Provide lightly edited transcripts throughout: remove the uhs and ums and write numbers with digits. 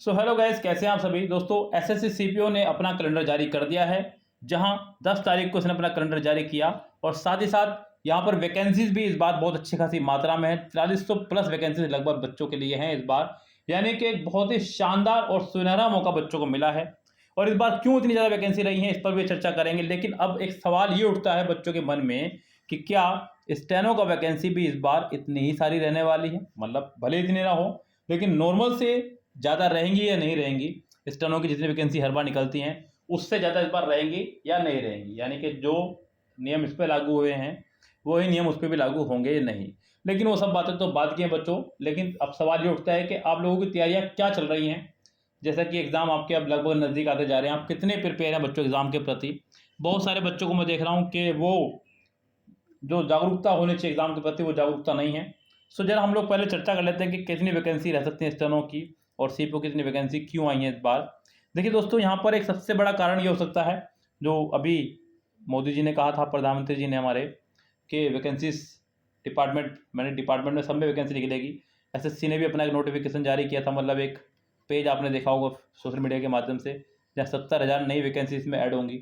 So hello guys, कैसे हैं आप सभी दोस्तों। एसएससी सीपीओ ने अपना कैलेंडर जारी कर दिया है, जहां 10 तारीख को इसने अपना कैलेंडर जारी किया और साथ ही साथ यहां पर वैकेंसीज भी इस बार बहुत अच्छी खासी मात्रा में है। 4300 प्लस वैकेंसीज लगभग बच्चों के लिए हैं इस बार, यानी कि एक बहुत ही शानदार और सुनहरा मौका बच्चों को मिला है। और इस बार क्यों इतनी ज़्यादा वैकेंसी रही है, इस पर भी चर्चा करेंगे। लेकिन अब एक सवाल ये उठता है बच्चों के मन में कि क्या स्टेनो का वैकेंसी भी इस बार इतनी ही सारी रहने वाली है। मतलब भले इतनी ना हो, लेकिन नॉर्मल से ज़्यादा रहेंगी या नहीं रहेंगी। स्टेनो की जितनी वैकेंसी हर बार निकलती हैं उससे ज़्यादा इस बार रहेंगी या नहीं रहेंगी, यानी कि जो नियम इस पर लागू हुए हैं वही नियम उस पर भी लागू होंगे या नहीं। लेकिन वो सब बातें तो बात की हैं बच्चों। लेकिन अब सवाल ये उठता है कि आप लोगों की तैयारियाँ क्या चल रही हैं। जैसा कि एग्ज़ाम आपके अब लगभग नज़दीक आते जा रहे हैं, आप कितने प्रिपेयर हैं बच्चों एग्ज़ाम के प्रति। बहुत सारे बच्चों को मैं देख रहा हूँ कि वो जो जागरूकता होनी चाहिए एग्ज़ाम के प्रति वो जागरूकता नहीं है। सो जरा हम लोग पहले चर्चा कर लेते हैं कि कितनी वैकेंसी रह सकती है स्टेनो की और सीपीओ की कितनी वैकेंसी क्यों आई है इस बार। देखिए दोस्तों, यहाँ पर एक सबसे बड़ा कारण ये हो सकता है जो अभी मोदी जी ने कहा था, प्रधानमंत्री जी ने हमारे, कि वैकेंसीज डिपार्टमेंट में सब में वैकेंसी निकलेगी। एसएससी ने भी अपना एक नोटिफिकेशन जारी किया था, मतलब एक पेज आपने देखा होगा सोशल मीडिया के माध्यम से, जहाँ 70,000 नई वैकेंसी इसमें ऐड होंगी।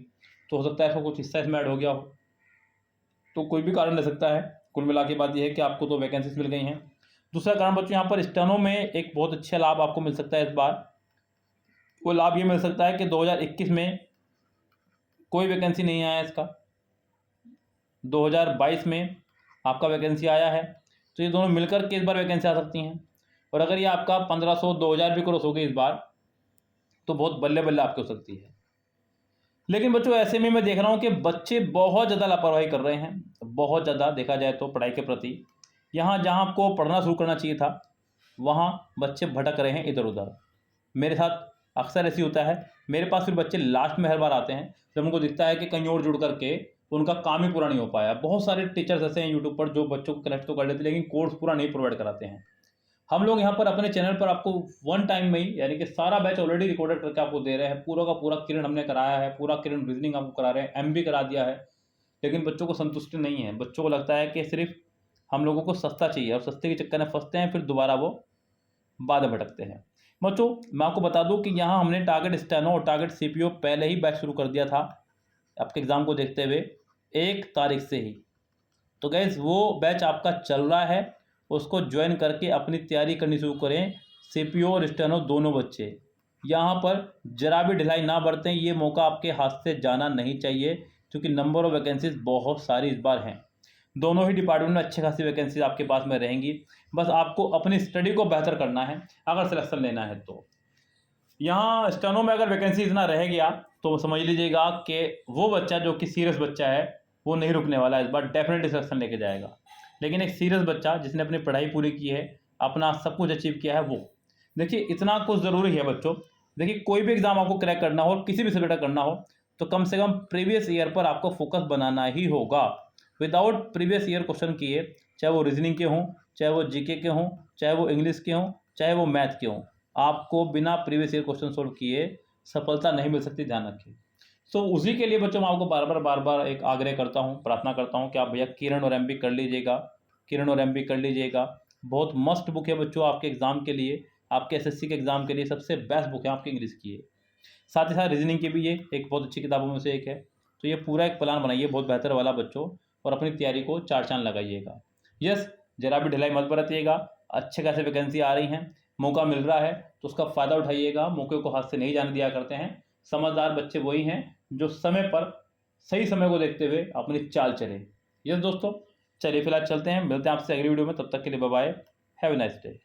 तो हो सकता है इसको कुछ हिस्सा इसमें ऐड हो गया हो, तो कोई भी कारण रह सकता है। कुल मिला के बात यह है कि आपको तो वैकेंसीज मिल गई हैं। दूसरा कारण बच्चों, यहाँ पर स्टेनो में एक बहुत अच्छा लाभ आपको मिल सकता है इस बार। वो लाभ ये मिल सकता है कि 2021 में कोई वैकेंसी नहीं आया इसका, 2022 में आपका वैकेंसी आया है, तो ये दोनों मिलकर के इस बार वैकेंसी आ सकती हैं। और अगर ये आपका 1500 2000 भी क्रॉस हो गई इस बार तो बहुत बल्ले बल्ले आपकी हो सकती है। लेकिन बच्चों ऐसे में मैं देख रहा हूँ कि बच्चे बहुत ज़्यादा लापरवाही कर रहे हैं, बहुत ज़्यादा देखा जाए तो पढ़ाई के प्रति। यहाँ जहाँ आपको पढ़ना शुरू करना चाहिए था वहाँ बच्चे भटक रहे हैं इधर उधर। मेरे साथ अक्सर ऐसी होता है। मेरे पास फिर बच्चे लास्ट में हर बार आते हैं जब उनको दिखता है कि कहीं और जुड़ करके उनका काम ही पूरा नहीं हो पाया। बहुत सारे टीचर्स ऐसे हैं यूट्यूब पर जो बच्चों को कनेक्ट तो कर लेते हैं लेकिन कोर्स पूरा नहीं प्रोवाइड कराते हैं। हम लोग यहाँ पर अपने चैनल पर आपको वन टाइम में ही, यानी कि सारा बैच ऑलरेडी रिकॉर्डेड करके आपको दे रहे हैं। पूरा का पूरा किरण हमने कराया है, पूरा किरण रीजनिंग आपको करा रहे हैं, एम भी करा दिया है। लेकिन बच्चों को संतुष्टि नहीं है। बच्चों को लगता है कि सिर्फ हम लोगों को सस्ता चाहिए और सस्ते के चक्कर में फंसते हैं, फिर दोबारा वो बाद में भटकते हैं। बच्चों मैं आपको बता दूं कि यहाँ हमने टारगेट स्टेनो और टारगेट सीपीओ पहले ही बैच शुरू कर दिया था आपके एग्ज़ाम को देखते हुए 1 तारीख से ही। तो गैस वो बैच आपका चल रहा है, उसको ज्वाइन करके अपनी तैयारी करनी शुरू करें। सीपीओ और स्टेनो दोनों बच्चे यहाँ पर जरा भी ढिलाई ना बरतें। ये मौका आपके हाथ से जाना नहीं चाहिए क्योंकि नंबर ऑफ वैकेंसीज बहुत सारी इस बार हैं। दोनों ही डिपार्टमेंट में अच्छी खासी वैकेंसीज आपके पास में रहेंगी। बस आपको अपनी स्टडी को बेहतर करना है अगर सिलेक्शन लेना है तो। यहाँ स्टेनो में अगर वैकेंसी इतना रह गया तो समझ लीजिएगा कि वो बच्चा जो कि सीरियस बच्चा है वो नहीं रुकने वाला है, इस बार डेफिनेटली सिलेक्शन लेके जाएगा। लेकिन एक सीरियस बच्चा जिसने अपनी पढ़ाई पूरी की है, अपना सब कुछ अचीव किया है, वो देखिए इतना कुछ ज़रूरी है बच्चों। देखिए कोई भी एग्ज़ाम आपको क्रैक करना हो, किसी भी सब्जेक्ट का करना हो, तो कम से कम प्रीवियस ईयर पर आपको फोकस बनाना ही होगा। विदाउट प्रीवियस ईयर क्वेश्चन किए, चाहे वो रीजनिंग के हों, चाहे वो जीके के हों, चाहे वो इंग्लिश के हों, चाहे वो मैथ के हों, आपको बिना प्रीवियस ईयर क्वेश्चन सोल्व किए सफलता नहीं मिल सकती, ध्यान रखिए। सो उसी के लिए बच्चों मैं आपको बार बार एक आग्रह करता हूँ, प्रार्थना करता हूँ कि आप भैया किरण और एमबी कर लीजिएगा। किरण और एमबी कर लीजिएगा, बहुत मस्त बुक है बच्चों आपके एग्ज़ाम के लिए, आपके एसएससी के एग्ज़ाम के लिए सबसे बेस्ट बुक है आपकी इंग्लिश की है। साथ ही साथ रीजनिंग की भी ये एक बहुत अच्छी किताबों में से एक है। तो ये पूरा एक प्लान बनाइए बहुत बेहतर वाला बच्चों, और अपनी तैयारी को चार चांद लगाइएगा। यस, जरा भी ढिलाई मत बरतिएगा। अच्छे खासे वैकेंसी आ रही हैं, मौका मिल रहा है तो उसका फ़ायदा उठाइएगा। मौके को हाथ से नहीं जाने दिया करते हैं। समझदार बच्चे वही हैं जो समय पर सही समय को देखते हुए अपनी चाल चले। यस दोस्तों, चलिए फिलहाल चलते हैं, मिलते हैं आपसे अगली वीडियो में। तब तक के लिए bye bye, have a nice day.